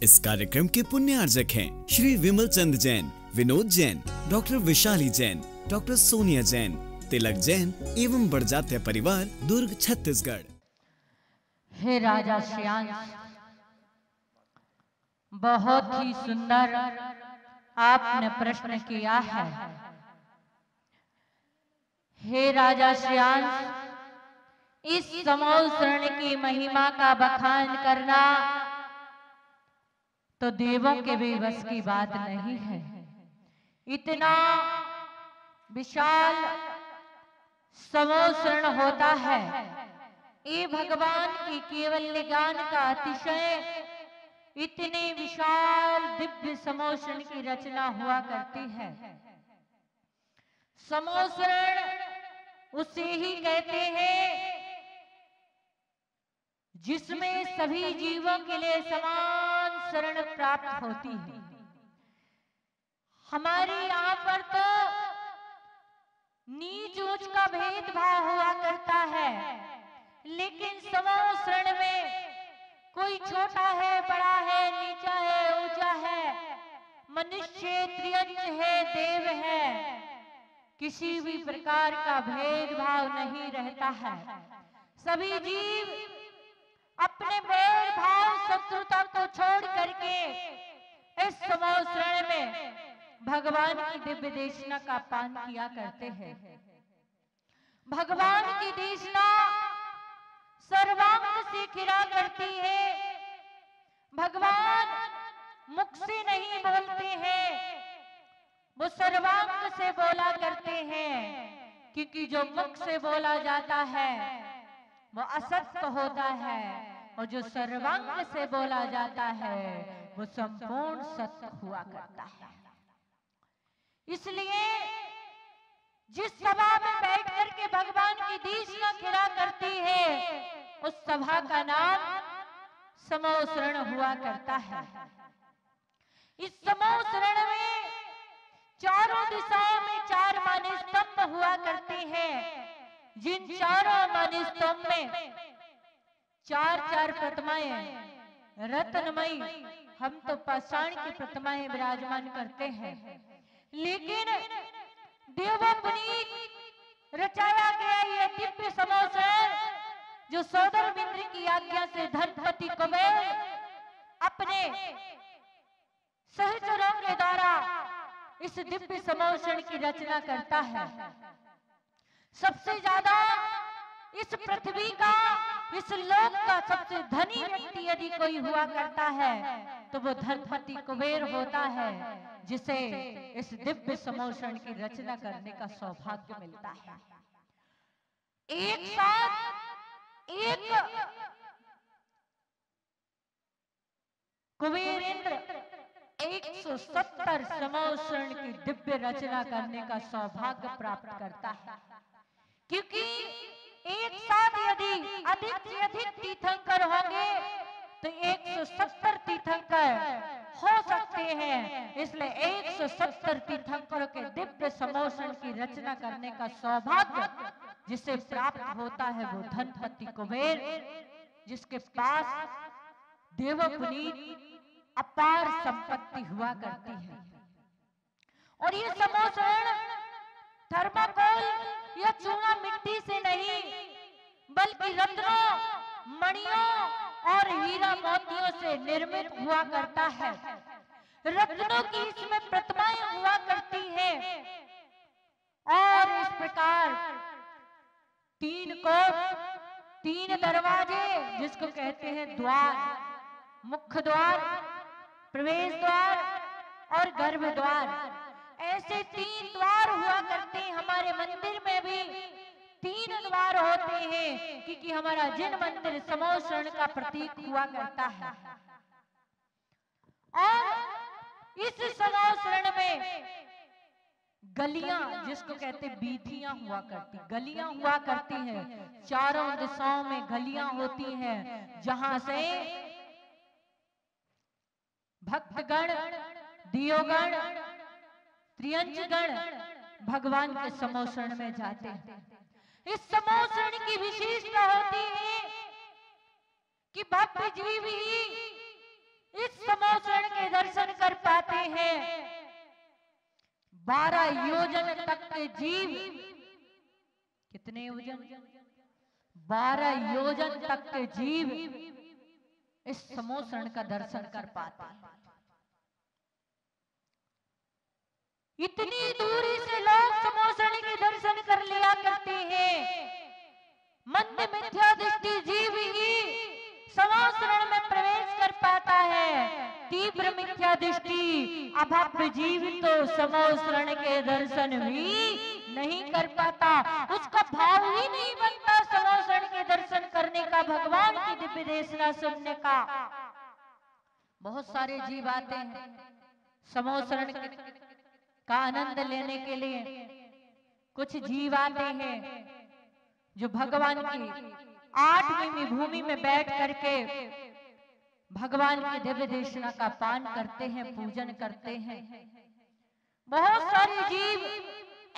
इस कार्यक्रम के पुण्यार्जक हैं श्री विमल चंद जैन, विनोद जैन, डॉक्टर विशाली जैन, डॉक्टर सोनिया जैन, तिलक जैन एवं बड़जात्या परिवार, दुर्ग, छत्तीसगढ़। हे राजा श्यांश, बहुत ही सुंदर आपने प्रश्न किया है। हे राजा श्यांश, इस समूह शरण की महिमा का बखान करना तो देवों के भी बस की बात नहीं है। इतना विशाल समूह शरण होता है, ये भगवान की केवल ज्ञान का अतिशय इतने विशाल दिव्य समूह शरण की रचना हुआ करती है। समूह शरण उसे ही कहते हैं जिसमें सभी जीवों के लिए समान शरण प्राप्त होती है। हमारे यहाँ पर तो नीच ऊंच का भेदभाव हुआ करता है, लेकिन समूह शरण में कोई छोटा है, बड़ा है, नीचा है, ऊंचा है, मनुष्य, त्रियंच है, देव है, किसी भी प्रकार का भेदभाव नहीं रहता है। सभी जीव अपने बैर भाव शत्रुता को छोड़ करके इस समूह शरण में भगवान की दिव्य देशना का पान किया करते हैं। भगवान की देशना सर्वांग से खिला करती है। भगवान मुख से नहीं बोलते हैं, वो सर्वांग से बोला करते हैं, क्योंकि जो मुख से बोला जाता है वो असत्य होता है, और जो सर्वांग से बोला जाता है वो संपूर्ण सत्य हुआ करता है। इसलिए जिस सभा में बैठ करके भगवान की देशना खिला करती है, उस सभा का नाम समूह शरण हुआ करता है। इस समूह शरण में चारों दिशाओं में चार माने स्तंभ हुआ करते हैं, जिन चारों माने स्तंभ में चार चार प्रतिमाएं रत्नमयी, हम तो पाषाण की प्रतिमाएं विराजमान करते हैं, लेकिन देवोपनीत रचाया गया ये दिव्य समूह शरण जो सौंदर्येंद्र की आज्ञा से धनपति कुबेर अपने सहचरों के द्वारा इस दिव्य समूह शरण की रचना करता है। सबसे ज्यादा इस पृथ्वी का, इस लोक का सबसे धनी व्यक्ति यदि कोई हुआ करता है तो वो धनपति कुबेर होता है, जिसे इस दिव्य समूह शरण की रचना करने का सौभाग्य मिलता है। एक साथ एक कुबेर इंद्र 170 समूह शरण की दिव्य रचना करने का सौभाग्य प्राप्त करता है, क्योंकि एक साथ यदि अधिक से अधिक तीर्थंकर होंगे तो 170 तीर्थंकर हो सकते हैं। इसलिए 170 तीर्थंकरों के दिव्य समूह शरण की रचना करने का सौभाग्य जिसे प्राप्त होता है वो धनपति कुबेर, जिसके पास देवोपनीत अपार संपत्ति हुआ करती है। और ये समूह शरण थर्माकोल या चूना मिट्टी से नहीं, बल्कि रत्नों, मणियों और हीरा मोतियों से निर्मित हुआ करता है। रत्नों की इसमें प्रतिमाएं हुआ करती हैं, और इस प्रकार 3 कोट, 3 दरवाजे, जिसको कहते हैं द्वार, मुख्य द्वार, प्रवेश द्वार और गर्भ द्वार, ऐसे 3 द्वार हुआ करते हैं। हमारे मंदिर में भी 3 द्वार होते हैं, क्योंकि हमारा जिन मंदिर समूह शरण का प्रतीक हुआ करता है। और इस समूह शरण में गलियां, जिसको कहते हैं बीथियां हुआ करती, गलियां हुआ करती हैं, चारों दिशाओं में गलियां होती हैं, जहां से भक्तगण, दियोगण, त्रियंचगण भगवान के समूह शरण में जाते हैं। इस समूह शरण की विशेषता होती है कि भक्त जीव ही इस समोसरण के दर्शन कर पाते हैं। 12 योजन तक के जीव, कितने योजन? 12 योजन तक के जीव इस समोसरण का दर्शन कर पाते हैं। इतनी दूरी से लोग समोसरण के दर्शन कर लिया करते हैं। मंद मिथ्या दृष्टि जीव ही समोसरण में प्रवेश कर पाता है। तीव्र मिथ्या दृष्टि अभव्य जीव तो समोसरण के दर्शन भी नहीं कर पाता। उसका भाव ही नहीं बनता समोसरण के दर्शन करने का, भगवान की दिव्य देशना सुनने का। बहुत सारे जीव आते हैं समोसरण का आनंद लेने के लिए। कुछ जीव आते हैं जो भगवान की 8वीं भूमि में बैठ करके भगवान की दिव्य देशना का पान करते हैं, पूजन करते हैं। बहुत सारे जीव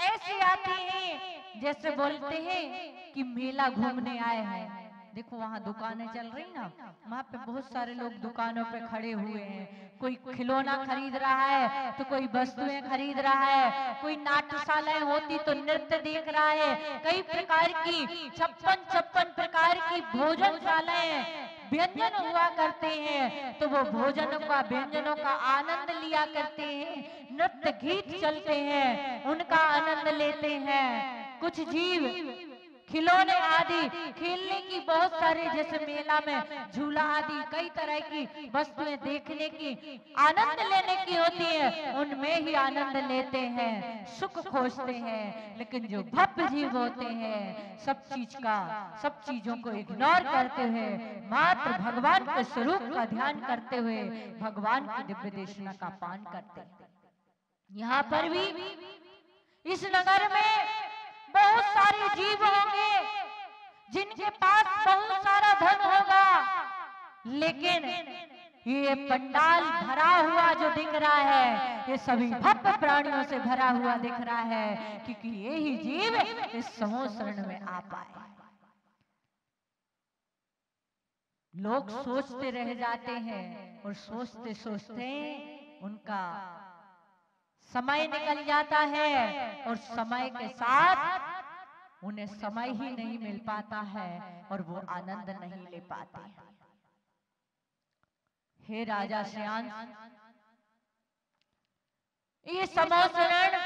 ऐसे आते हैं जैसे बोलते हैं कि मेला घूमने आए हैं। देखो वहां दुकानें चल रही ना, वहां पे बहुत सारे लोग दुकानों पे खड़े हुए हैं। कोई खिलौना खरीद रहा है तो कोई वस्तुएं खरीद रहा है, कोई नाट्यशालाएं होती तो नृत्य देख रहा है। कई प्रकार की 56 प्रकार की भोजनशालाएं, व्यंजन हुआ करते हैं, तो वो भोजनों का, व्यंजनों का आनंद लिया करते हैं। नृत्य गीत चलते हैं, उनका आनंद लेते हैं। कुछ जीव खिलौने आदि खेलने की, बहुत सारे जैसे मेला में झूला आदि कई तरह की वस्तुएं देखने की, आनंद लेने की होती है, उनमें ही आनंद लेते हैं, सुख खोजते हैं। लेकिन जो भव्य जीव होते हैं सब चीजों को इग्नोर करते हुए मात्र भगवान के स्वरूप का ध्यान करते हुए भगवान की दिव्य देशना का पान करते हैं। यहाँ पर भी इस नगर में बहुत सारे जीव होंगे जिनके पास बहुत सारा धन होगा, लेकिन ये पंडाल भरा हुआ जो दिख रहा है ये सभी भव्य प्राणियों से भरा हुआ दिख रहा है, क्योंकि ये ही जीव इस समोसरण में आ पाए। लोग सोचते रह जाते हैं और सोचते सोचते उनका समय निकल जाता है और समय के साथ उन्हें समय ही नहीं मिल पाता है और वो आनंद नहीं ले पाते। हे राजा श्याम, ये समोसरण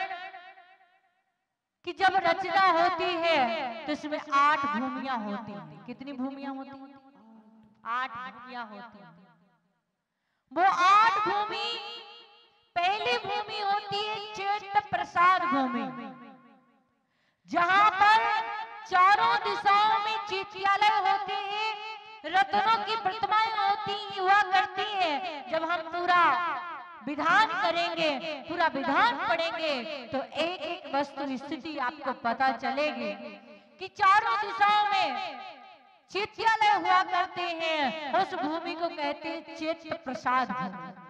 की जब रचना होती है तो इसमें 8 भूमियां होती हैं। कितनी भूमियां होती हैं? 8 भूमियां होती हैं। वो 8 भूमि, पहली भूमि होती है चैत्य प्रसाद भूमि, जहां पर चारों दिशाओं में चैत्यालय होते हैं, रत्नों की प्रतिमाएं हुआ करती हैं। जब हम पूरा विधान करेंगे, पूरा विधान पढ़ेंगे तो एक एक वस्तु स्थिति आपको पता चलेगी कि चारों दिशाओं में चैत्यालय हुआ करते हैं। उस भूमि को कहते हैं चैत्य प्रसाद भूमि।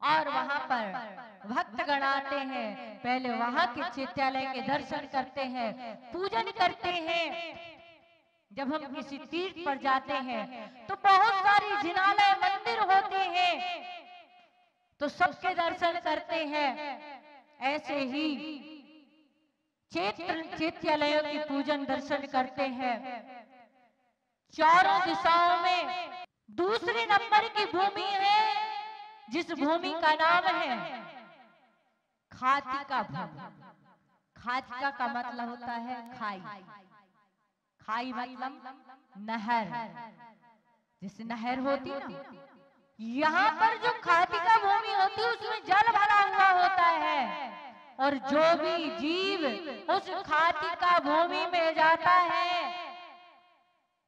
और वहां पर भक्त गण आते हैं, पहले वहां के चैत्यालय के दर्शन करते हैं, पूजन करते हैं। जब हम किसी तीर्थ पर जाते हैं तो बहुत सारी जिनालय मंदिर होते हैं, तो सबके दर्शन करते हैं। ऐसे ही चैत्यालयों की पूजन दर्शन करते हैं। चारों दिशाओं में दूसरे नंबर की भूमि है जिस भूमि का नाम है खातिका भूमि। खातिका का मतलब होता है खाई। खाई मतलब नहर, जैसे नहर होती ना, यहाँ पर जो खातिका भूमि होती है उसमें जल भरा हुआ होता है, और जो भी जीव उस खातिका भूमि में जाता है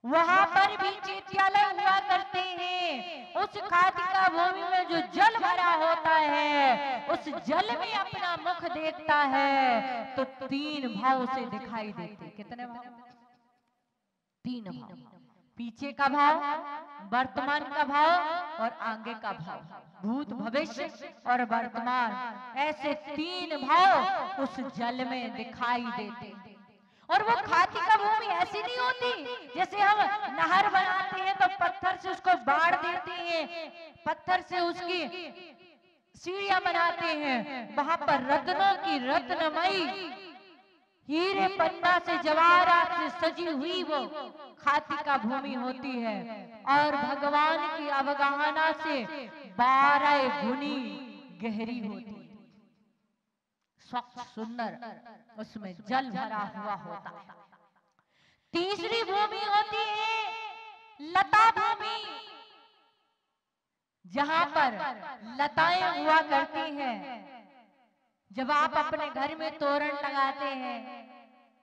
वहां पर भी चैत्यालय हुआ करते हैं। उस खातिका भूमि में जो जल भरा होता है उस जल में अपना मुख देखता है तो 3 भाव से दिखाई देते। कितने भाव? 3 भाव। पीछे का भाव, वर्तमान का भाव और आगे का भाव, भूत भविष्य और वर्तमान, ऐसे 3 भाव उस जल में दिखाई देते। और वो खातिका भूमि ऐसी नहीं होती जैसे हम नहर बनाते हैं तो पत्थर से उसको बाढ़ देते हैं, पत्थर से उसकी सीढ़ियां बनाते हैं, वहां पर रत्नों की रत्नमयी हीरे पन्ना से जवाहरात से सजी हुई वो खातिका भूमि होती है और भगवान की अवगाहना से 12 गुनी गहरी होती है, स्वच्छ सुंदर, उसमें जल भरा हुआ होता है। तीसरी भूमि होती है लता भूमि, जहां पर लताएं हुआ करती हैं। जब आप अपने घर में तोरण लगाते हैं,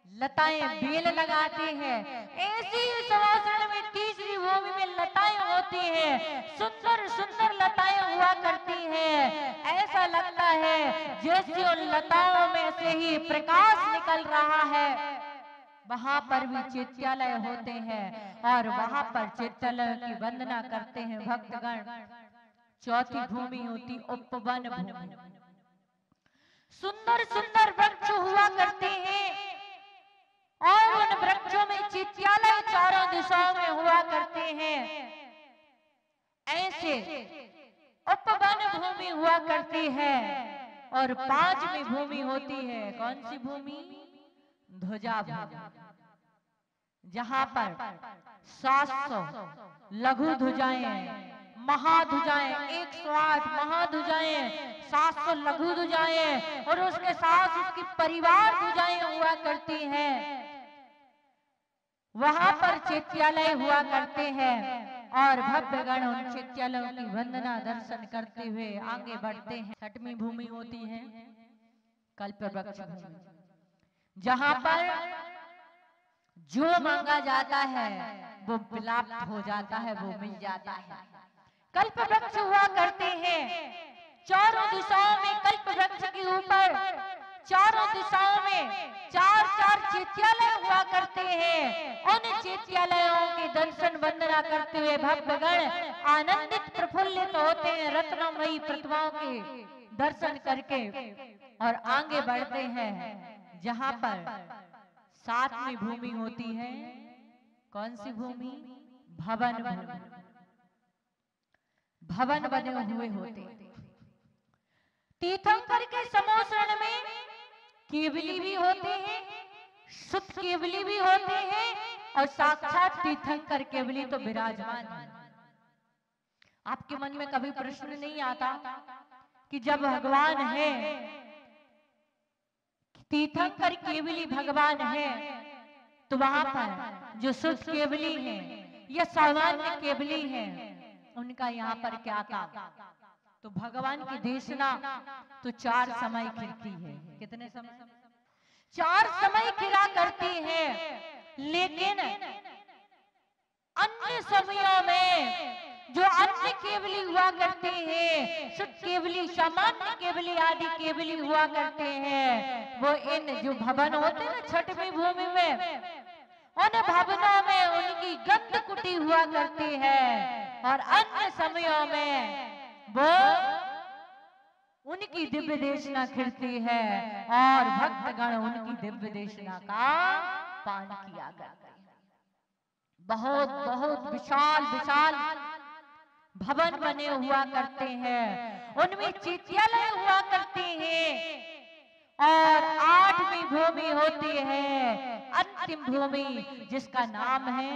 लताएं बेल लगाते हैं, ऐसी समासरण में तीसरी भूमि में लताएं होती हैं, सुंदर सुंदर लताएं हुआ करती हैं। ऐसा लगता है जैसे उन लताओं में से ही प्रकाश निकल रहा है। वहां पर भी चैत्यालय होते हैं और वहां पर चैत्यालय की वंदना करते हैं भक्तगण। चौथी भूमि होती उपवन भूमि, सुंदर सुंदर वृक्ष हुआ करते हैं और उन वृक्षों में चैत्यालय चारों दिशाओं में हुआ करते हैं। ऐसे उपवन भूमि हुआ करती है। और पांचवी भूमि होती है, कौन सी भूमि? ध्वजा भूमि, जहां पर 700 लघु ध्वजाएं, महाध्वजाएं, 108 महाध्वजाएं, 700 लघु ध्वजाएं और उसके साथ उसकी परिवार ध्वजाएं हुआ करती हैं। वहां पर चैत्यालय हुआ करते हैं और भव्यगण उन चैत्यालयों की वंदना दर्शन करते हुए आगे बढ़ते हैं। छठवीं भूमि होती है कल्पवृक्ष भूमि, जहां पर जो मांगा जाता है वो विलाप हो जाता है, वो मिल जाता है। कल्पवृक्ष हुआ करते हैं चारों दिशाओं में, कल्पवृक्ष के ऊपर चारों दिशाओं में 4-4 चैत्यालय हुआ करते हैं। उन चैत्यालयों के दर्शन वंदना करते हुए भक्तगण आनंदित प्रफुल्लित होते हैं रत्नमयी प्रतिमाओं के दर्शन करके और आगे बढ़ते हैं। जहां पर 7वीं भूमि होती है, कौन सी भूमि? भवन भूमि, भवन बने हुए होते। तीर्थंकर के समोसरण में केवली भी होते हैं, शुद्ध केवली भी होते हैं और साक्षात तीर्थंकर केवली तो विराजमान है। आपके मन में कभी प्रश्न नहीं आता कि जब भगवान है, तीर्थंकर केवली भगवान है, तो वहां पर जो शुद्ध केवली है या सामान्य केवली है, उनका यहाँ पर क्या काम? तो भगवान की देशना तो 4 समय खिलती है। कितने समय? 4 समय खिला करती है, लेकिन अन्य समयों में जो अन्य केवली हुआ करते हैं, शुद्ध केवली, सामान्य केवली आदि केवली हुआ करते हैं, वो इन जो भवन होते हैं ना छठवीं भूमि में, उन भवनों में उनकी गंध कुटी हुआ करती है और अन्य समयों में वो उनकी दिव्य देशना खिलती है और भक्तगण उनकी दिव्य देशना का पान किया करते हैं। बहुत बहुत विशाल विशाल भवन बने हुआ करते हैं, उनमें चैत्यालय हुआ करते हैं। और 8वीं भूमि होती है अंतिम भूमि, जिसका नाम है,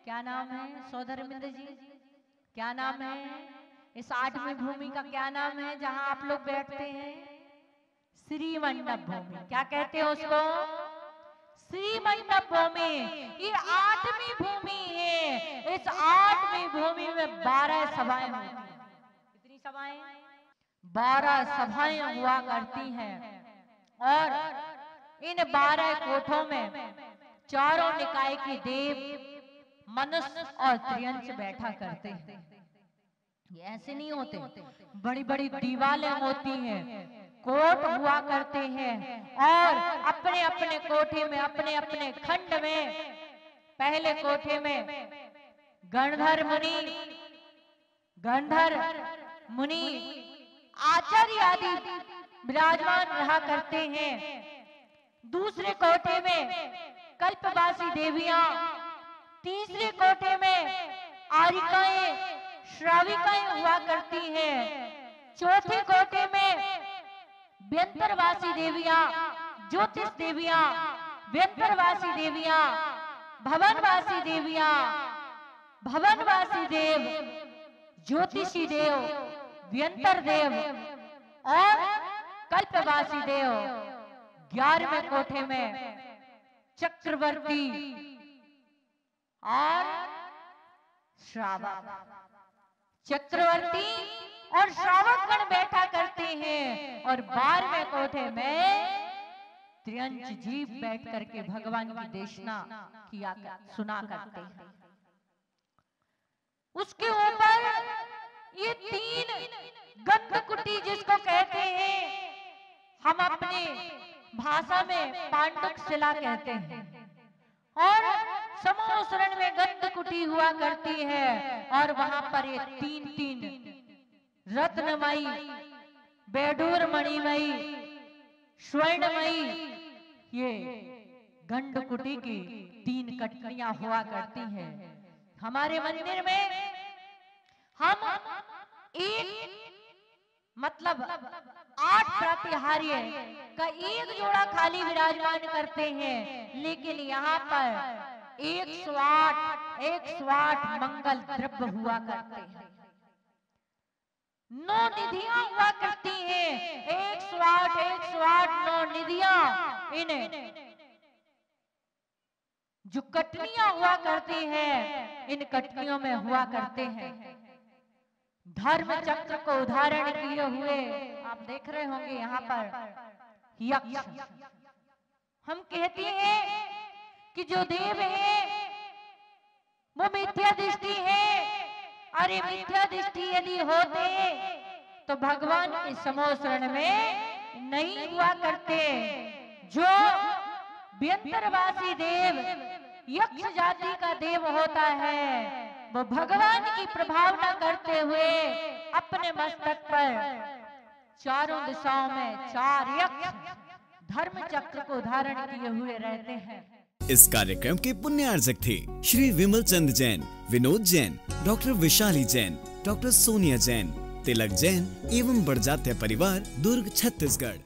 क्या नाम है सौधर्मिंद्र जी, क्या नाम है इस 8वीं भूमि का? क्या नाम है जहां आप लोग बैठते हैं? श्री मंडप भूमि। क्या कहते हैं उसको? श्री मंडप भूमि। ये 8वीं भूमि है। इस 8वीं भूमि में 12 सभाएं होती हैं। कितनी सभाएं? 12 सभाएं हुआ करती हैं और इन 12 कोठों में चारों निकाय के देव, मनुष्य और त्रियंश बैठा करते हैं। ये ऐसे नहीं होते, बड़ी बड़ी दीवारें होती हैं, कोट हुआ करते हैं और अपने अपने कोठे में, अपने अपने खंड में, पहले कोठे में गणधर मुनि आचार्य आदि विराजमान रहा करते हैं। दूसरे कोठे में कल्पवासी देवियां, तीसरे कोठे में आरिकाएं, श्राविकाएं हुआ करती हैं। चौथे कोटे में व्यंतरवासी देवियां, ज्योतिष देवियां, व्यंतरवासी देवियां, भवनवासी देवियां, भवनवासी देव, ज्योतिषी देव, व्यंतर देव और कल्पवासी देव। 11वें कोठे में चक्रवर्ती और श्रावक, चक्रवर्ती और श्रावक गण बैठा करते हैं। और 12वें कोठे में त्रियंच जीव बैठ करके भगवान की देशना सुना करते हैं। उसके ऊपर ये 3 गंधकुटी जिसको कहते हैं, हम अपने भाषा में पांडुक शिला कहते हैं, और समोसरण में गंधकुटी हुआ करती है। और वहां पर ये 3 रत्नमयी, बैडूर मणिमयी, स्वर्णमयी, ये गंधकुटी की 3 कटनियां हुआ करती हैं। हमारे मंदिर में हम मतलब 8 प्रतिहार्य का 1 जोड़ा खाली विराजमान करते हैं, लेकिन यहाँ पर 108 मंगल द्रव्य हुआ करते हैं। 9 निधियां हुआ करती हैं। 108 9 निधियां इन्हें जो कटनियां हुआ करती हैं, इन कटनियों में हुआ करते हैं। धर्म चक्र को उदाहरण किए हुए आप देख रहे होंगे यहाँ पर यक्ष। हम कहते हैं कि जो देव है वो मिथ्या दृष्टि है। अरे मिथ्या दृष्टि यदि होते तो भगवान के समोसरण में नहीं हुआ करते। जो व्यंतरवासी देव यक्ष जाति का देव होता है, वो भगवान की प्रभावना करते हुए अपने मस्तक पर चारों दिशाओं में 4 यक्ष धर्म चक्र को धारण किए हुए रहते हैं। इस कार्यक्रम के पुण्यार्जक थे श्री विमल चंद जैन, विनोद जैन, डॉक्टर विशाली जैन, डॉक्टर सोनिया जैन, तिलक जैन एवं बड़जात्या परिवार, दुर्ग, छत्तीसगढ़।